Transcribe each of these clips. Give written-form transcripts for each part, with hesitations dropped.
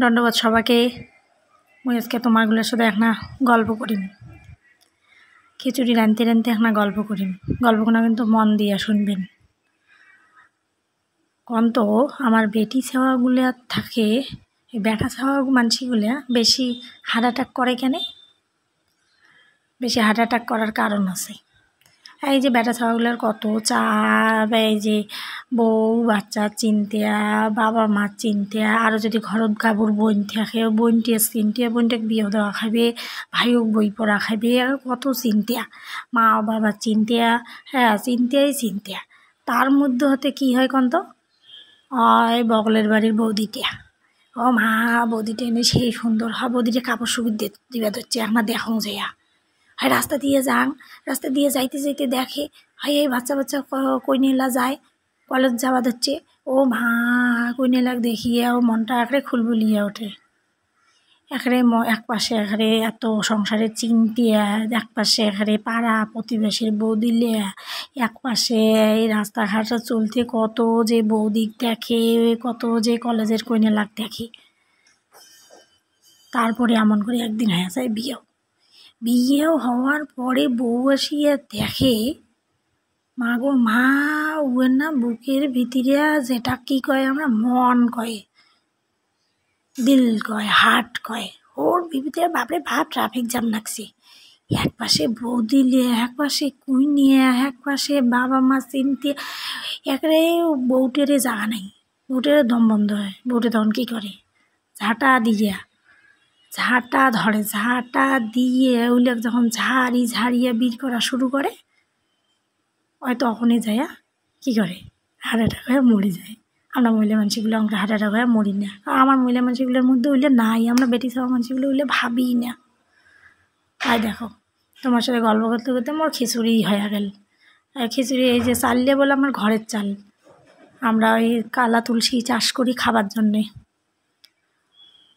ধন্যবাদ সবাইকে। মুই আজকে তোমারগুলোর সাথে একটা গল্প করিম। খিচুড়ি রাঁধতে রাঁধতে একটা গল্প করিম। গল্পগুলো কিন্তু মন দিয়ে শুনবেন। কন্ত আমার বেটি ছাওয়াগুলো থাকে, এই বেটা ছাওয়া মানসিগুলা বেশি হার্ট অ্যাটাক করে কেন? বেশি হার্ট অ্যাটাক করার কারণ আছে। এই যে বেটা ছাওয়াগুলোর কত চাপ, এই যে বউ বাচ্চা চিনতে, বাবা মা চিনতে, আরও যদি ঘরত গাবুর বোন থাকে বোনটিয়ে চিনতে, বোনটাকে বিয়ে দেওয়া খাবে, ভাইও বই পড়া খাবে, কত চিনতে, মা বাবা চিনতে, হ্যাঁ চিনতে। তার মধ্যে হতে কি হয় কন্ত, ওই বগলের বাড়ির বৌদিটা, ও মা বৌদিটা এনে সেই সুন্দর হয়, বৌদিটা কাপড় সুবিধ দিবা ধরছে আমার দেখো যাইয়া। হয় রাস্তা দিয়ে যাইতে দেখে, হয় এই বাচ্চা কইনেলা যায়, কলেজ যাওয়া ধরছে, ও মা কইনেলাক দেখিয়ে ও মনটা একরে খুলবুলিয়ে ওঠে। এক পাশে একরে এত সংসারে চিনতিয়া, এক পাশে একরে পাড়া প্রতিবেশীর বৌদিলে, এক পাশে এই রাস্তাঘাটে চলতে কত যে বৌদিক দেখে, কত যে কলেজের কইনেলাক দেখে। তারপরে এমন করে একদিন হয়ে যায় বিয়েও হওয়ার পরে বউ আসিয়া দেখে, মা গো মা, ওর না বুকের ভিতরে যেটা কি কয় আমরা মন কয়, দিল কয়, হার্ট কয়, ওর ভিতরে বাপরে বাপ ট্রাফিক জ্যাম লাগছে। এক পাশে বউ দিলে, এক পাশে কুইনিয়ে, এক পাশে বাবা মা চিনতে, একরে বউটেরে জায়গা নাই, বউটের দম বন্ধ হয়। বউটে তখন কী করে, ঝাঁটা ধরে, ঝাঁটা দিয়ে ওইলে যখন ঝাড়িয়ে বীর করা শুরু করে, ওই তখনই যাইয়া কী করে, হার্ট অ্যাটাক হয়ে মরে যায়। আমরা মহিলা মানুষগুলো আমরা হার্ট অ্যাটাক হয়ে মরি না। আর আমার মহিলা মানুষগুলোর মধ্যে হইলে নাই, আমরা বেটি ছাওয়া মানুষগুলো হইলে ভাবিই না। তাই দেখো, তোমার সাথে গল্প করতে করতে মোর খিচুড়ি হয়ে গেল। খিচুড়ি এই যে চাল দিয়ে বলে আমার ঘরের চাল, আমরা ওই কালা তুলসী চাষ করি খাবার জন্যে।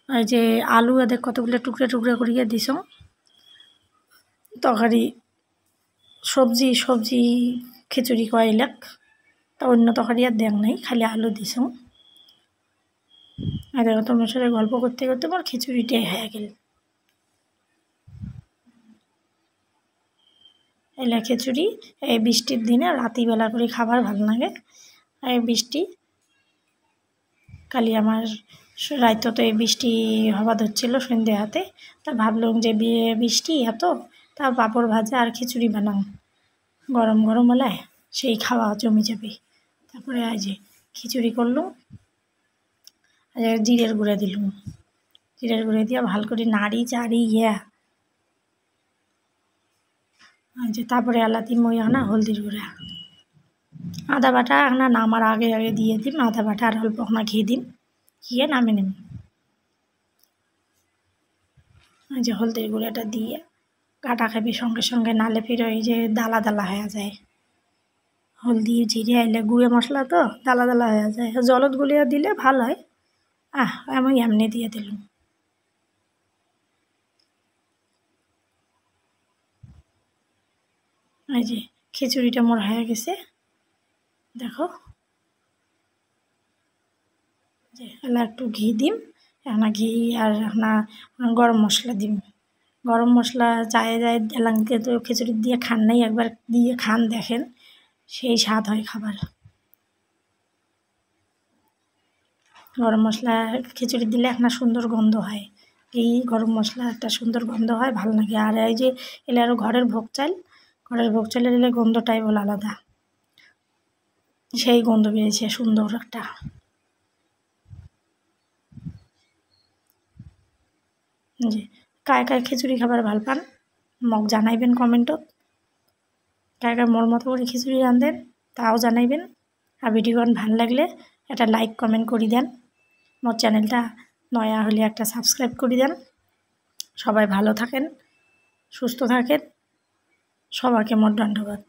ওই যে আলু এদের কতগুলো টুকরে করিয়ে দিস, তরকারি সবজি খিচুড়ি কয়লাক, তা অন্য তরকারি আর দেখ নাই, খালি আলু দিস। আর দেখো তোমার সাথে গল্প করতে করতে আমার খিচুড়িটাই হয়ে গেল। এলা খিচুড়ি এই বৃষ্টির দিনে রাতিবেলা করে খাবার ভালো লাগে। এই বৃষ্টি কালি আমার রাইত তো এই বৃষ্টি হওয়া ধরছিল সন্ধ্যে হাতে, তা ভাবলাম যে বৃষ্টি এত, তা পাঁপড় ভাজা আর খিচুড়ি বানাও, গরম হলে সেই খাওয়া জমি যাবে। তারপরে আজ খিচুড়ি করলুম, জিরের গুঁড়া দিলুম, জিরের গুঁড়া দিয়ে ভালো করে নাড়ি চাড়ি তারপরে এলাতি মই আনা হলদির গুঁড়া, আদা বাটা না নামার আগে দিয়ে দিম, আদা বাটা আর অল্প না ঘি দিম, ঘিয়ে নামে নিম। হলদির গুঁড়াটা দিয়ে কাটা খাবি সঙ্গে সঙ্গে, নালে ফিরে এই যে দালা হয়ে যায়। হলদি জিরে এলে গুঁড়ে মশলা তো দালা হয়ে যায়, জলত গুলিয়ে দিলে ভালো হয়। আমি এমনি দিয়ে দিলাম। এই যে খিচুড়িটা মোর হয়ে গেছে, দেখো যে এলা একটু ঘি দিম, ঘি আর গরম মশলা দিম। গরম মশলা চায়ে এলাকে তো খিচুড়ি দিয়ে খান নাই, একবার দিয়ে খান দেখেন, সেই স্বাদ হয় খাবার। গরম মশলা খিচুড়ি দিলে একটা সুন্দর গন্ধ হয়, এই গরম মশলা একটা সুন্দর গন্ধ হয়, ভালো লাগে। আর এই যে এলে আরও ঘরের ভোগ চালের এলে গন্ধটাই বলে আলাদা, সেই গন্ধ বেরিয়েছে সুন্দর একটা। জি, কায় খিচুড়ি খাবার ভাল পান মগ জানাইবেন কমেন্টত, কায় মোর মতো করে খিচুড়ি রাঁধেন তাও জানাইবেন। আর ভিডিওটা ভাল লাগলে একটা লাইক কমেন্ট করে দেন, মোর চ্যানেলটা নয়া হলে একটা সাবস্ক্রাইব করে দেন। সবাই ভালো থাকেন, সুস্থ থাকেন, সবাইকে মোর ধন্যবাদ।